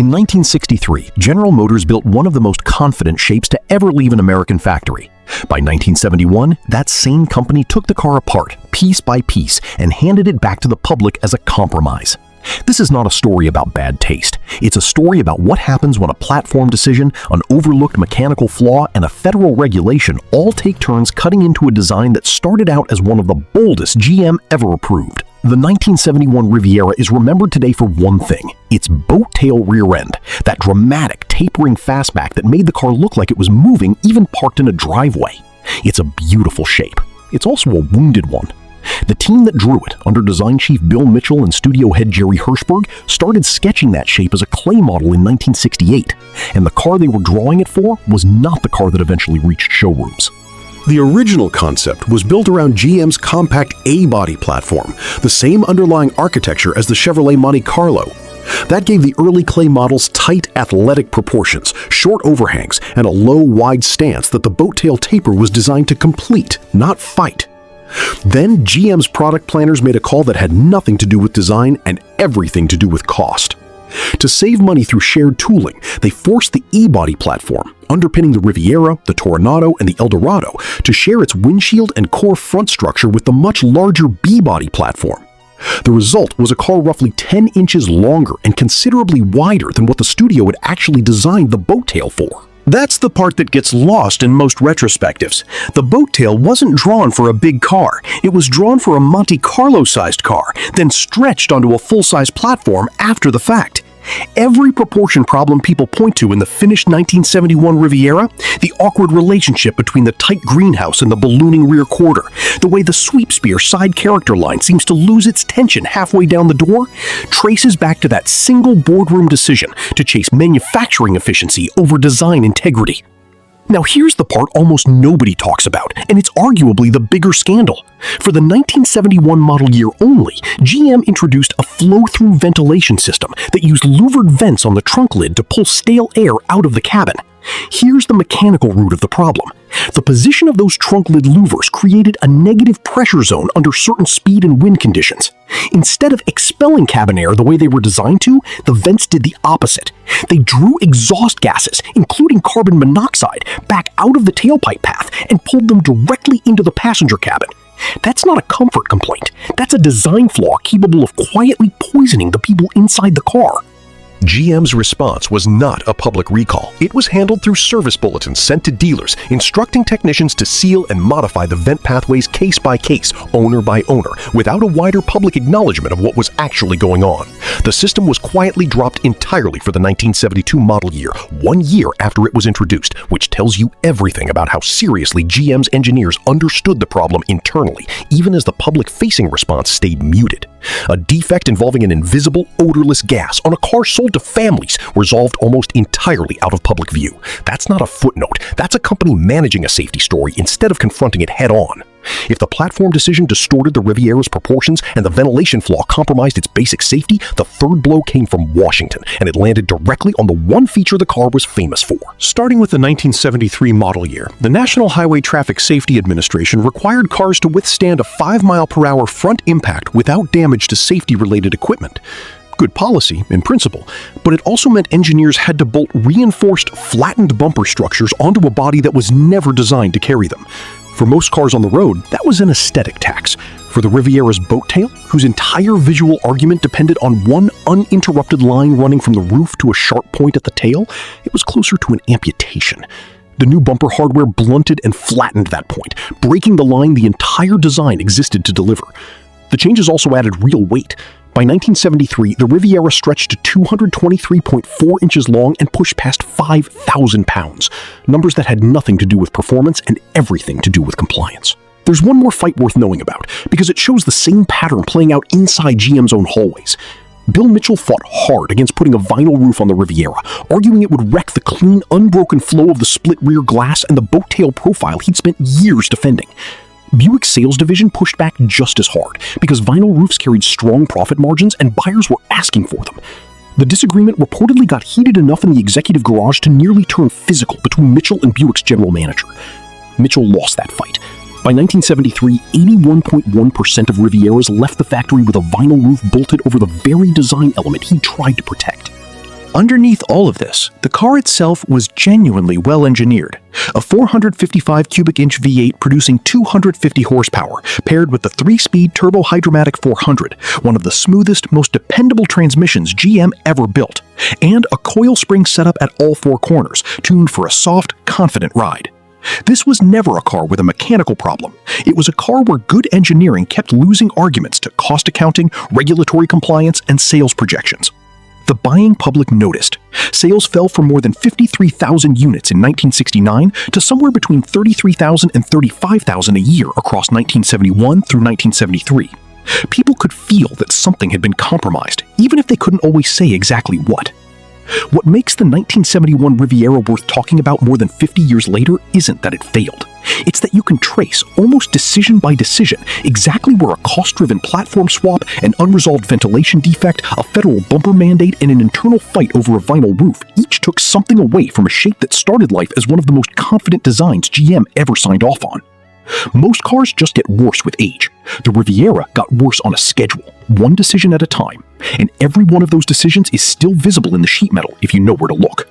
In 1963, General Motors built one of the most confident shapes to ever leave an American factory. By 1971, that same company took the car apart, piece by piece, and handed it back to the public as a compromise. This is not a story about bad taste. It's a story about what happens when a platform decision, an overlooked mechanical flaw, and a federal regulation all take turns cutting into a design that started out as one of the boldest GM ever approved. The 1971 Riviera is remembered today for one thing: its boat-tail rear end, that dramatic, tapering fastback that made the car look like it was moving even parked in a driveway. It's a beautiful shape. It's also a wounded one. The team that drew it, under design chief Bill Mitchell and studio head Jerry Hirschberg, started sketching that shape as a clay model in 1968, and the car they were drawing it for was not the car that eventually reached showrooms. The original concept was built around GM's compact A-body platform, the same underlying architecture as the Chevrolet Monte Carlo. That gave the early clay models tight, athletic proportions, short overhangs, and a low, wide stance that the boat-tail taper was designed to complete, not fight. Then GM's product planners made a call that had nothing to do with design and everything to do with cost. To save money through shared tooling, they forced the E-body platform, underpinning the Riviera, the Toronado, and the Eldorado, to share its windshield and core front structure with the much larger B-body platform. The result was a car roughly 10 inches longer and considerably wider than what the studio had actually designed the boat-tail for. That's the part that gets lost in most retrospectives. The boat-tail wasn't drawn for a big car. It was drawn for a Monte Carlo-sized car, then stretched onto a full-size platform after the fact. Every proportion problem people point to in the finished 1971 Riviera, the awkward relationship between the tight greenhouse and the ballooning rear quarter, the way the sweep spear side character line seems to lose its tension halfway down the door, traces back to that single boardroom decision to chase manufacturing efficiency over design integrity. Now here's the part almost nobody talks about, and it's arguably the bigger scandal. For the 1971 model year only, GM introduced a flow-through ventilation system that used louvered vents on the trunk lid to pull stale air out of the cabin. Here's the mechanical root of the problem. The position of those trunk lid louvers created a negative pressure zone under certain speed and wind conditions. Instead of expelling cabin air the way they were designed to, the vents did the opposite. They drew exhaust gases, including carbon monoxide, back out of the tailpipe path and pulled them directly into the passenger cabin. That's not a comfort complaint. That's a design flaw capable of quietly poisoning the people inside the car. GM's response was not a public recall. It was handled through service bulletins sent to dealers, instructing technicians to seal and modify the vent pathways case by case, owner by owner, without a wider public acknowledgement of what was actually going on. The system was quietly dropped entirely for the 1972 model year, 1 year after it was introduced, which tells you everything about how seriously GM's engineers understood the problem internally, even as the public-facing response stayed muted. A defect involving an invisible, odorless gas on a car sold to families resolved almost entirely out of public view. That's not a footnote. That's a company managing a safety story instead of confronting it head-on. If the platform decision distorted the Riviera's proportions and the ventilation flaw compromised its basic safety, the third blow came from Washington, and it landed directly on the one feature the car was famous for. Starting with the 1973 model year, the National Highway Traffic Safety Administration required cars to withstand a 5-mile-per-hour front impact without damage to safety-related equipment. Good policy, in principle, but it also meant engineers had to bolt reinforced, flattened bumper structures onto a body that was never designed to carry them. For most cars on the road, that was an aesthetic tax. For the Riviera's boat-tail, whose entire visual argument depended on one uninterrupted line running from the roof to a sharp point at the tail, it was closer to an amputation. The new bumper hardware blunted and flattened that point, breaking the line the entire design existed to deliver. The changes also added real weight. By 1973, the Riviera stretched to 223.4 inches long and pushed past 5,000 pounds, numbers that had nothing to do with performance and everything to do with compliance. There's one more fight worth knowing about, because it shows the same pattern playing out inside GM's own hallways. Bill Mitchell fought hard against putting a vinyl roof on the Riviera, arguing it would wreck the clean, unbroken flow of the split rear glass and the boat-tail profile he'd spent years defending. Buick's sales division pushed back just as hard, because vinyl roofs carried strong profit margins and buyers were asking for them. The disagreement reportedly got heated enough in the executive garage to nearly turn physical between Mitchell and Buick's general manager. Mitchell lost that fight. By 1973, 81.1% of Rivieras left the factory with a vinyl roof bolted over the very design element he tried to protect. Underneath all of this, the car itself was genuinely well engineered. A 455 cubic inch V8 producing 250 horsepower, paired with the 3-speed turbo hydromatic 400, one of the smoothest, most dependable transmissions GM ever built, and a coil spring setup at all 4 corners, tuned for a soft, confident ride. This was never a car with a mechanical problem. It was a car where good engineering kept losing arguments to cost accounting, regulatory compliance, and sales projections. The buying public noticed. Sales fell from more than 53,000 units in 1969 to somewhere between 33,000 and 35,000 a year across 1971 through 1973. People could feel that something had been compromised, even if they couldn't always say exactly what. What makes the 1971 Riviera worth talking about more than 50 years later isn't that it failed. It's that you can trace, almost decision by decision, exactly where a cost-driven platform swap, an unresolved ventilation defect, a federal bumper mandate, and an internal fight over a vinyl roof each took something away from a shape that started life as one of the most confident designs GM ever signed off on. Most cars just get worse with age. The Riviera got worse on a schedule, one decision at a time, and every one of those decisions is still visible in the sheet metal if you know where to look.